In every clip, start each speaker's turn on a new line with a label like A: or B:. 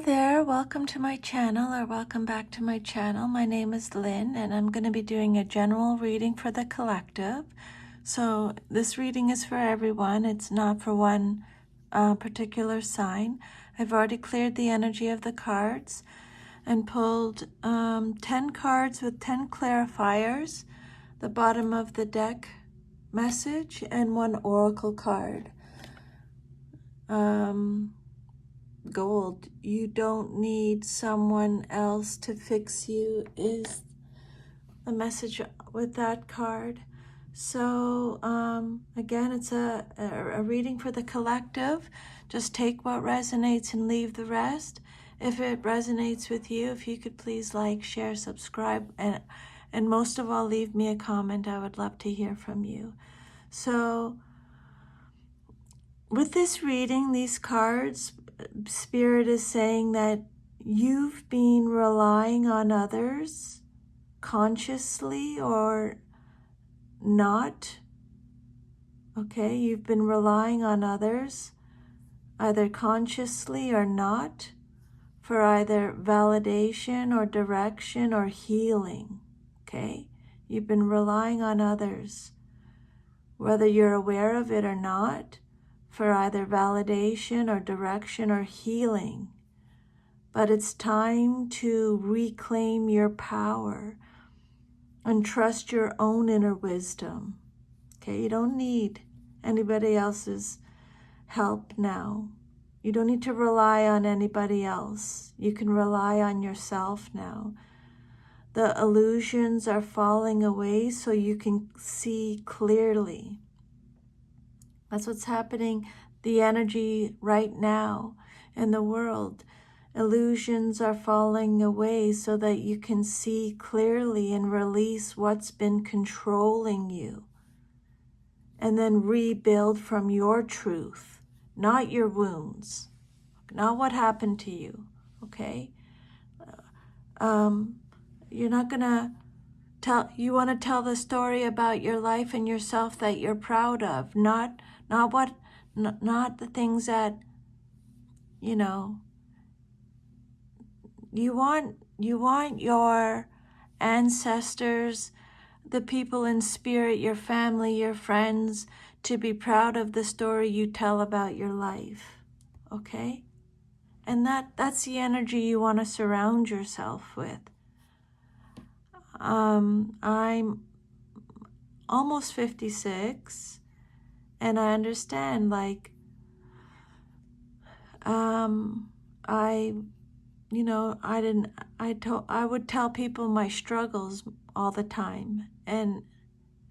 A: there, welcome to my channel, or welcome back to my channel. My name is Lynn, and I'm going to be doing a general reading for the collective. So this reading is for everyone. It's not for one particular sign. I've already cleared the energy of the cards and pulled 10 cards with 10 clarifiers, the bottom of the deck message, and one oracle card. Gold, you don't need someone else to fix you is the message with that card. So again, it's a reading for the collective. Just take what resonates and leave the rest. If it resonates with you, if you could please like, share, subscribe, and most of all, leave me a comment. I would love to hear from you. So with this reading, these cards, Spirit is saying that you've been relying on others consciously or not. Okay, you've been relying on others either consciously or not for either validation or direction or healing. Okay, you've been relying on others, whether you're aware of it or not, for either validation or direction or healing. But it's time to reclaim your power and trust your own inner wisdom. Okay, you don't need anybody else's help now. You don't need to rely on anybody else. You can rely on yourself now. The illusions are falling away so you can see clearly. That's what's happening, the energy right now in the world. Illusions are falling away so that you can see clearly and release what's been controlling you. And then rebuild from your truth, not your wounds, not what happened to you, okay? You're not gonna you want to tell the story about your life and yourself that you're proud of, not the things that, you know, you want your ancestors, the people in spirit, your family, your friends, to be proud of the story you tell about your life, okay? And that's the energy you want to surround yourself with. I'm almost 56, and I understand, like, I would tell people my struggles all the time, and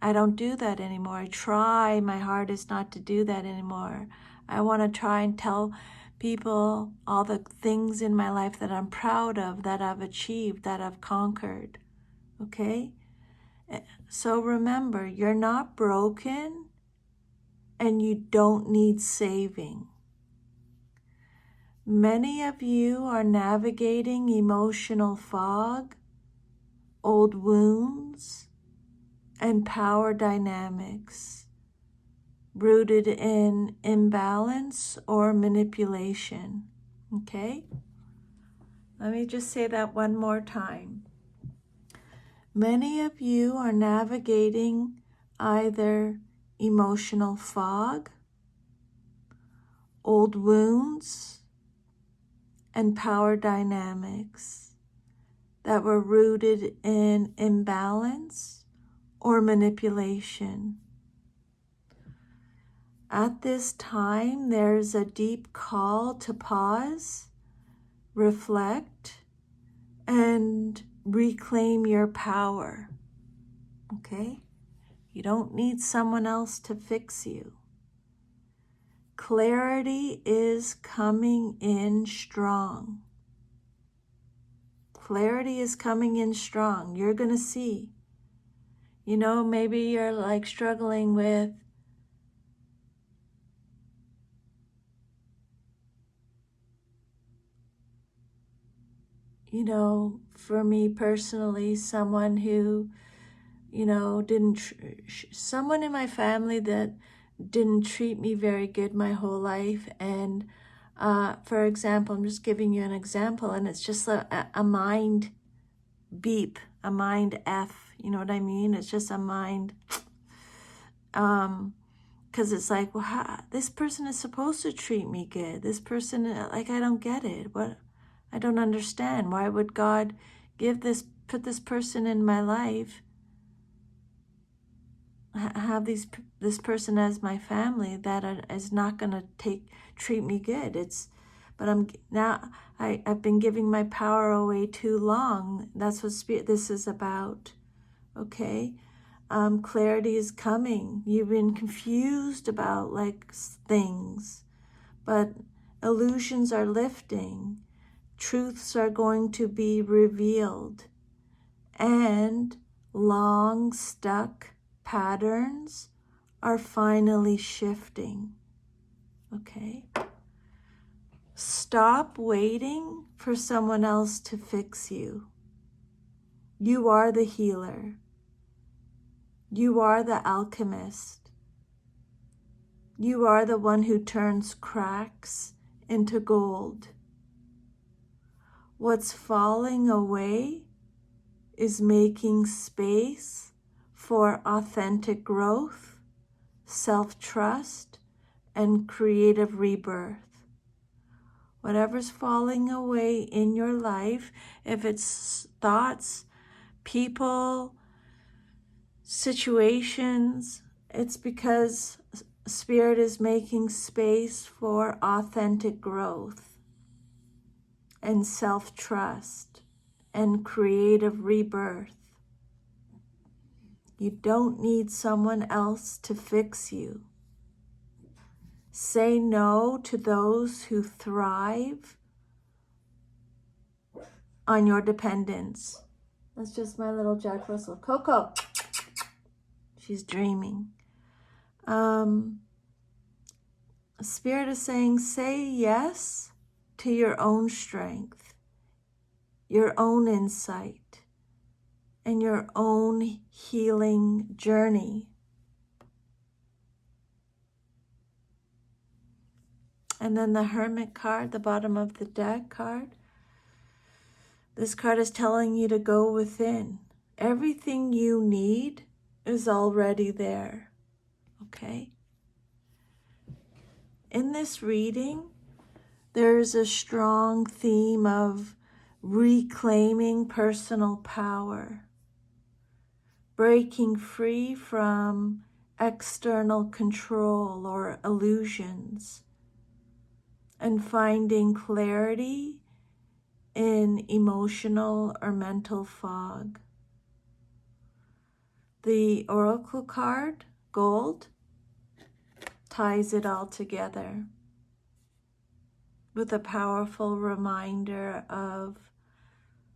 A: I don't do that anymore. I try my hardest not to do that anymore. I want to try and tell people all the things in my life that I'm proud of, that I've achieved, that I've conquered, okay? So remember, you're not broken, and you don't need saving. Many of you are navigating emotional fog, old wounds, and power dynamics rooted in imbalance or manipulation. Okay? Let me just say that one more time. Many of you are navigating either emotional fog, old wounds, and power dynamics that were rooted in imbalance or manipulation. At this time, there's a deep call to pause, reflect, and reclaim your power. Okay? You don't need someone else to fix you. Clarity is coming in strong. Clarity is coming in strong. You're going to see. You know, maybe you're like struggling with, you know, for me personally, someone who, you know, someone in my family that didn't treat me very good my whole life, and For example, I'm just giving you an example, and it's just a mind beep, a mind F, you know what I mean? It's just a mind, because it's like, well, this person is supposed to treat me good. This person, like, I don't get it. What? I don't understand. Why would God put this person in my life, have this person as my family that is not going to treat me good? I've been giving my power away too long. That's what this is about. Okay. Clarity is coming. You've been confused about things, but illusions are lifting. Truths are going to be revealed, and long stuck patterns are finally shifting. Okay? Stop waiting for someone else to fix you. You are the healer. You are the alchemist. You are the one who turns cracks into gold. What's falling away is making space for authentic growth, self-trust, and creative rebirth. Whatever's falling away in your life, if it's thoughts, people, situations, it's because Spirit is making space for authentic growth and self-trust and creative rebirth. You don't need someone else to fix you. Say no to those who thrive on your dependence. That's just my little Jack Russell. Coco, she's dreaming. Spirit is saying, say yes to your own strength, your own insight, and your own healing journey. And then the Hermit card, the bottom of the deck card. This card is telling you to go within. Everything you need is already there. Okay? In this reading, there's a strong theme of reclaiming personal power, breaking free from external control or illusions, and finding clarity in emotional or mental fog. The Oracle card, Gold, ties it all together with a powerful reminder of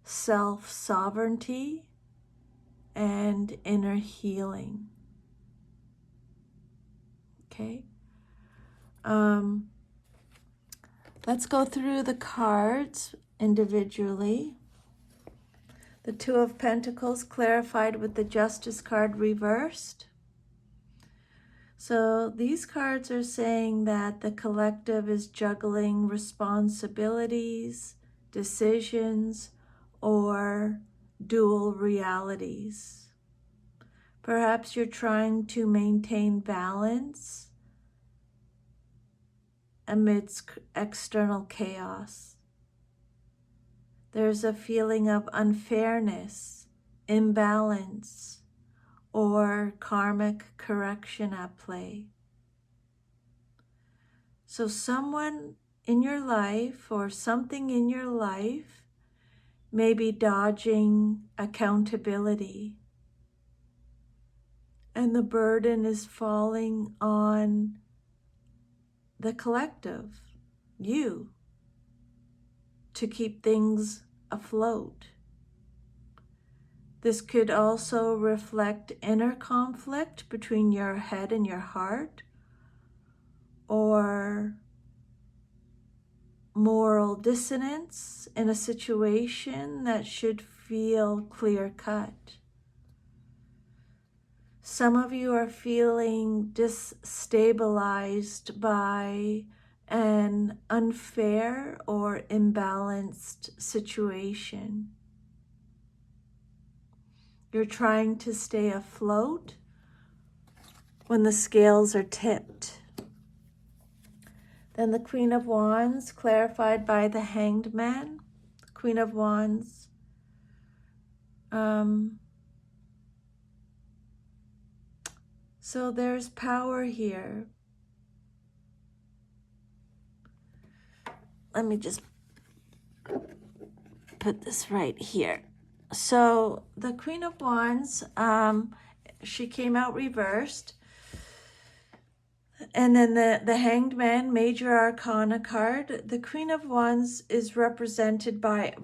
A: self-sovereignty and inner healing. Okay? Let's go through the cards individually. The Two of Pentacles clarified with the Justice card reversed. So these cards are saying that the collective is juggling responsibilities, decisions, or dual realities. Perhaps you're trying to maintain balance amidst external chaos. There's a feeling of unfairness, imbalance, or karmic correction at play. So someone in your life or something in your life may be dodging accountability, and the burden is falling on the collective, you, to keep things afloat. This could also reflect inner conflict between your head and your heart, or moral dissonance in a situation that should feel clear-cut. Some of you are feeling destabilized by an unfair or imbalanced situation. You're trying to stay afloat when the scales are tipped. Then the Queen of Wands, clarified by the Hanged Man. Queen of Wands. So there's power here. Let me just put this right here. So the Queen of Wands, she came out reversed. And then the Hanged Man, Major Arcana card. The Queen of Wands is represented by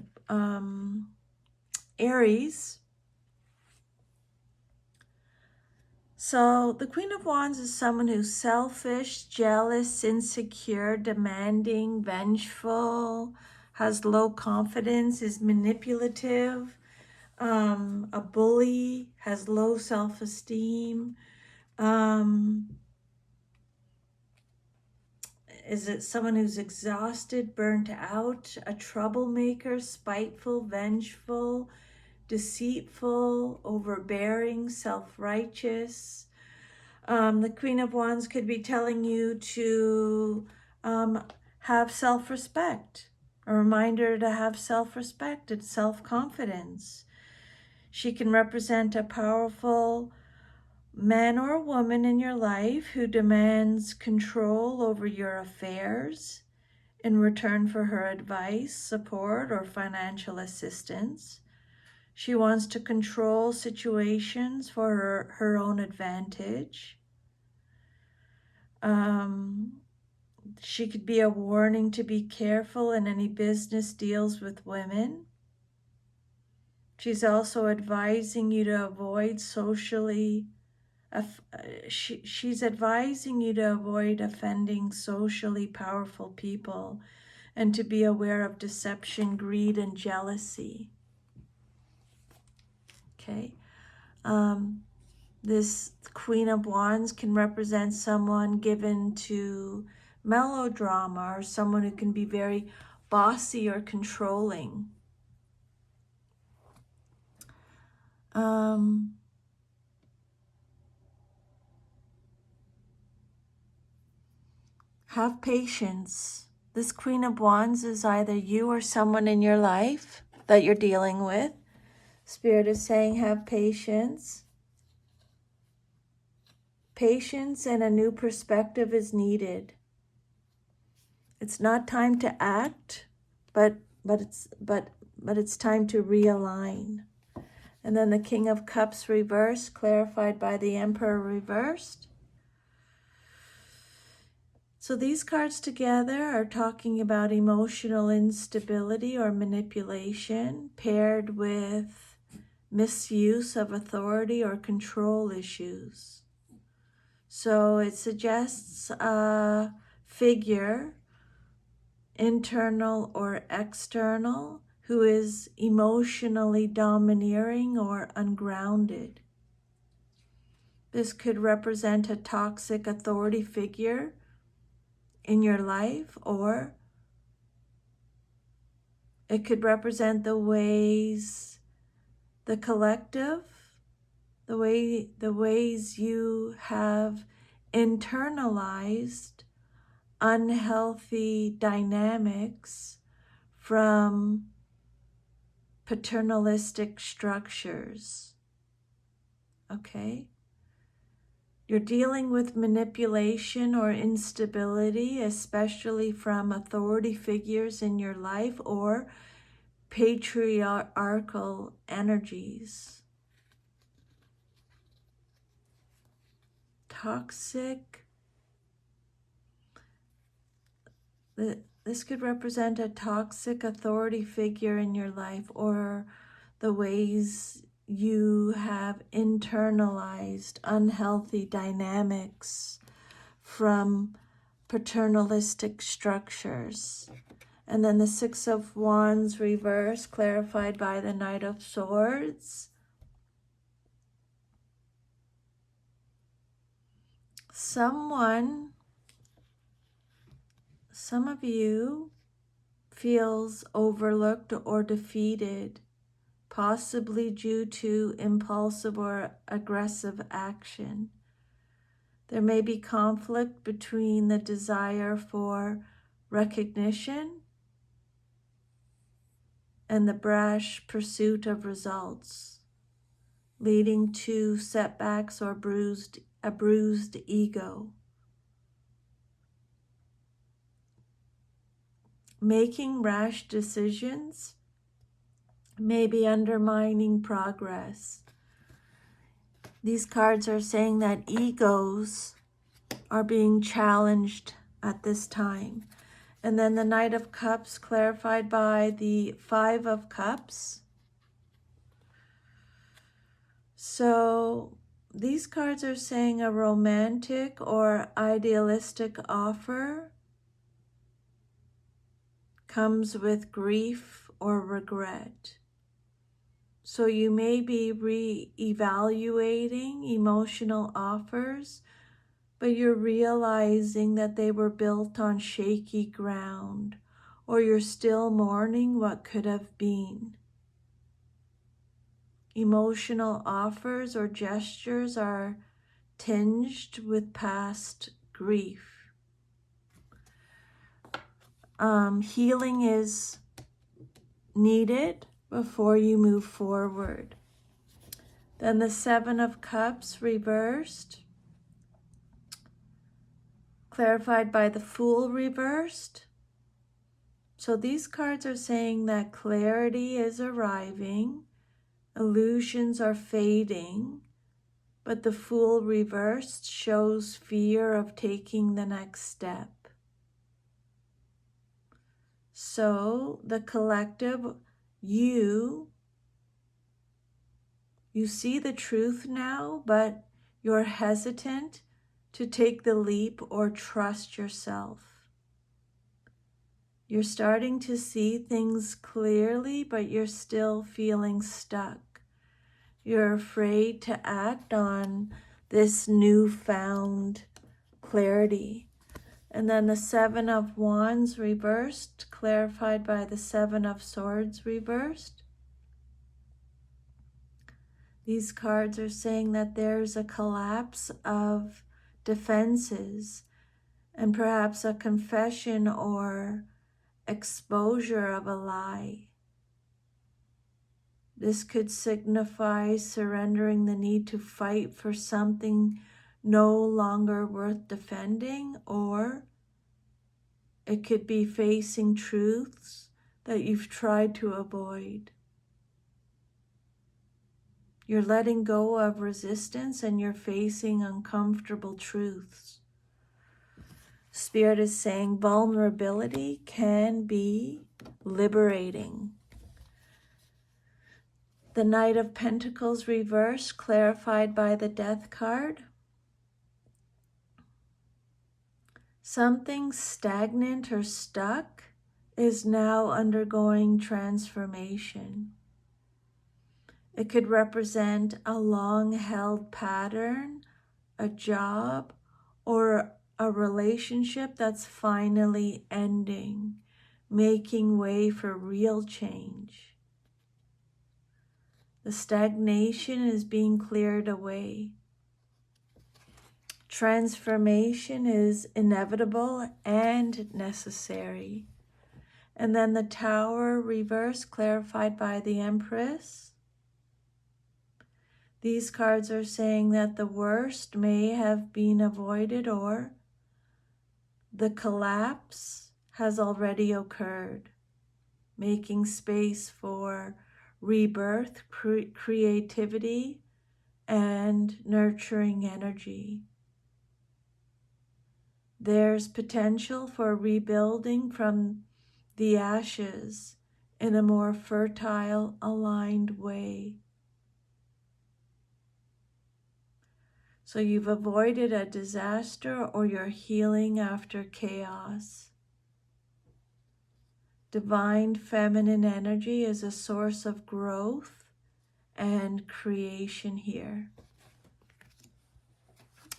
A: Aries. So the Queen of Wands is someone who's selfish, jealous, insecure, demanding, vengeful, has low confidence, is manipulative, a bully, has low self-esteem, is it someone who's exhausted, burnt out, a troublemaker, spiteful, vengeful, deceitful, overbearing, self-righteous. The Queen of Wands could be telling you to have self-respect, a reminder to have self-respect and self-confidence. She can represent a powerful man or woman in your life who demands control over your affairs in return for her advice, support, or financial assistance. She wants to control situations for her own advantage. She could be a warning to be careful in any business deals with women. She's also advising you to avoid she's advising you to avoid offending socially powerful people and to be aware of deception, greed, and jealousy. Okay. This Queen of Wands can represent someone given to melodrama or someone who can be very bossy or controlling. Have patience. This Queen of Wands is either you or someone in your life that you're dealing with. Spirit is saying have patience. Patience and a new perspective is needed. It's not time to act, but it's time to realign. And then the King of Cups reversed, clarified by the Emperor reversed. So these cards together are talking about emotional instability or manipulation paired with misuse of authority or control issues. So it suggests a figure, internal or external, who is emotionally domineering or ungrounded. This could represent a toxic authority figure in your life, or it could represent the ways, the collective, the ways you have internalized unhealthy dynamics from paternalistic structures. Okay? You're dealing with manipulation or instability, especially from authority figures in your life or patriarchal energies. Toxic. This could represent a toxic authority figure in your life or the ways you have internalized unhealthy dynamics from paternalistic structures. And then the Six of Wands reverse, clarified by the Knight of Swords. Someone some of you feels overlooked or defeated, possibly due to impulsive or aggressive action. There may be conflict between the desire for recognition and the brash pursuit of results, leading to setbacks or a bruised ego. Making rash decisions may be undermining progress. These cards are saying that egos are being challenged at this time. And then the Knight of Cups clarified by the Five of Cups. So these cards are saying a romantic or idealistic offer comes with grief or regret. So you may be re-evaluating emotional offers, but you're realizing that they were built on shaky ground, or you're still mourning what could have been. Emotional offers or gestures are tinged with past grief. Healing is needed before you move forward. Then the Seven of Cups reversed, clarified by the Fool reversed. So these cards are saying that clarity is arriving, illusions are fading, but the Fool reversed shows fear of taking the next step. So the collective, you see the truth now, but you're hesitant to take the leap or trust yourself. You're starting to see things clearly, but you're still feeling stuck. You're afraid to act on this newfound clarity. And then the Seven of Wands reversed, clarified by the Seven of Swords reversed. These cards are saying that there's a collapse of defenses and perhaps a confession or exposure of a lie. This could signify surrendering the need to fight for something no longer worth defending, or it could be facing truths that you've tried to avoid. You're letting go of resistance and you're facing uncomfortable truths. Spirit is saying vulnerability can be liberating. The Knight of Pentacles reversed, clarified by the Death card. Something stagnant or stuck is now undergoing transformation. It could represent a long-held pattern, a job, or a relationship that's finally ending, making way for real change. The stagnation is being cleared away. Transformation is inevitable and necessary. And then the Tower reverse, clarified by the Empress. These cards are saying that the worst may have been avoided, or the collapse has already occurred, making space for rebirth, creativity, and nurturing energy. There's potential for rebuilding from the ashes in a more fertile, aligned way. So you've avoided a disaster, or you're healing after chaos. Divine feminine energy is a source of growth and creation here.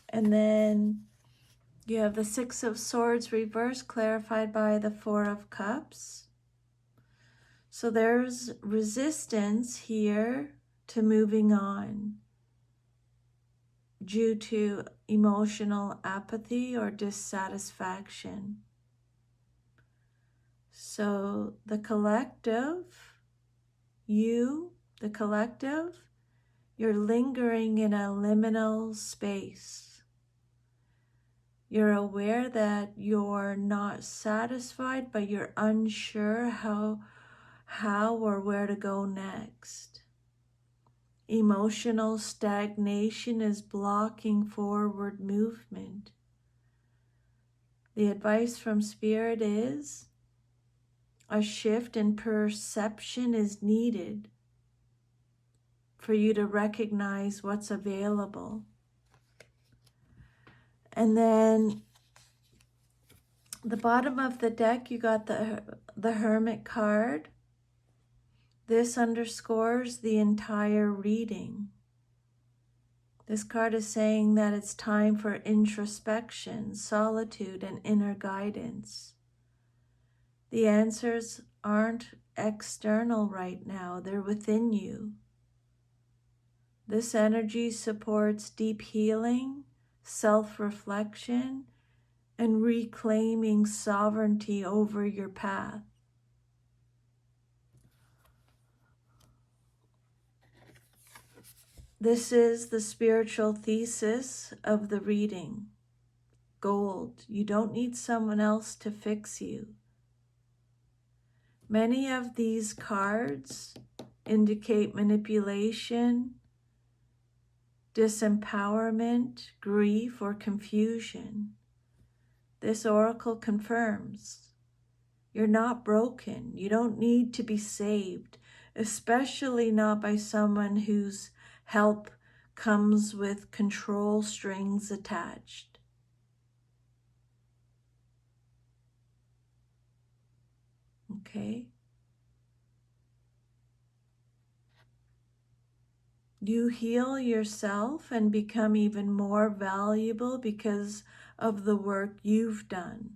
A: And then You have the Six of Swords reversed, clarified by the Four of Cups. So there's resistance here to moving on due to emotional apathy or dissatisfaction. So the collective, the collective, you're lingering in a liminal space. You're aware that you're not satisfied, but you're unsure how or where to go next. Emotional stagnation is blocking forward movement. The advice from Spirit is a shift in perception is needed for you to recognize what's available. And then the bottom of the deck, you got the Hermit card. This underscores the entire reading. This card is saying that it's time for introspection, solitude, and inner guidance. The answers aren't external right now, they're within you. This energy supports deep healing, self-reflection, and reclaiming sovereignty over your path. This is the spiritual thesis of the reading. Gold. You don't need someone else to fix you. Many of these cards indicate manipulation, disempowerment, grief, or confusion. This oracle confirms you're not broken. You don't need to be saved, especially not by someone whose help comes with control strings attached. Okay? You heal yourself and become even more valuable because of the work you've done.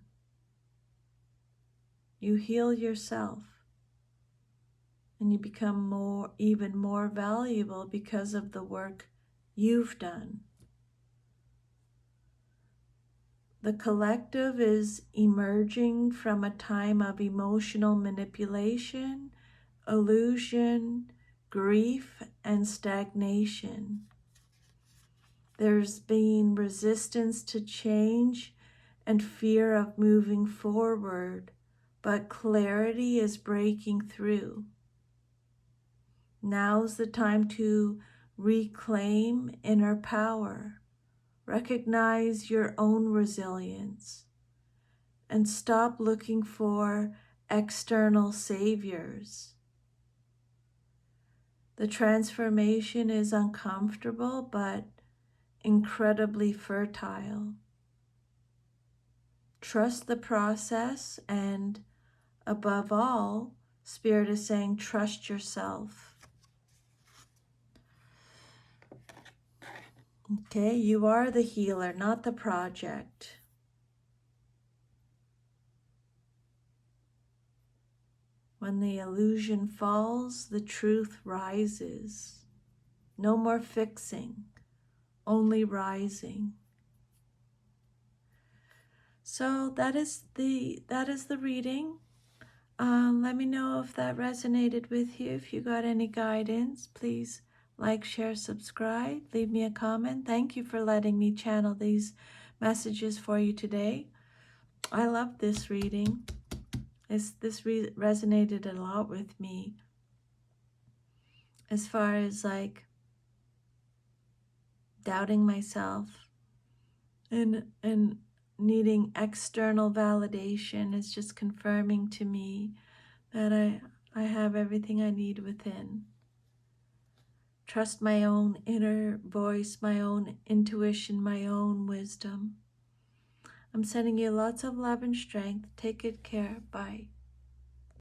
A: You heal yourself and you become even more valuable because of the work you've done. The collective is emerging from a time of emotional manipulation, illusion, grief, and stagnation. There's been resistance to change and fear of moving forward, but clarity is breaking through. Now's the time to reclaim inner power, recognize your own resilience, and stop looking for external saviors. The transformation is uncomfortable, but incredibly fertile. Trust the process, and above all, Spirit is saying, trust yourself. Okay, you are the healer, not the project. When the illusion falls, the truth rises. No more fixing, only rising. So that is the reading. Let me know if that resonated with you. If you got any guidance, please like, share, subscribe, leave me a comment. Thank you for letting me channel these messages for you today. I love this reading. This resonated a lot with me as far as like doubting myself and needing external validation. Is just confirming to me that I have everything I need within. Trust my own inner voice, my own intuition, my own wisdom. I'm sending you lots of love and strength. Take good care. Bye.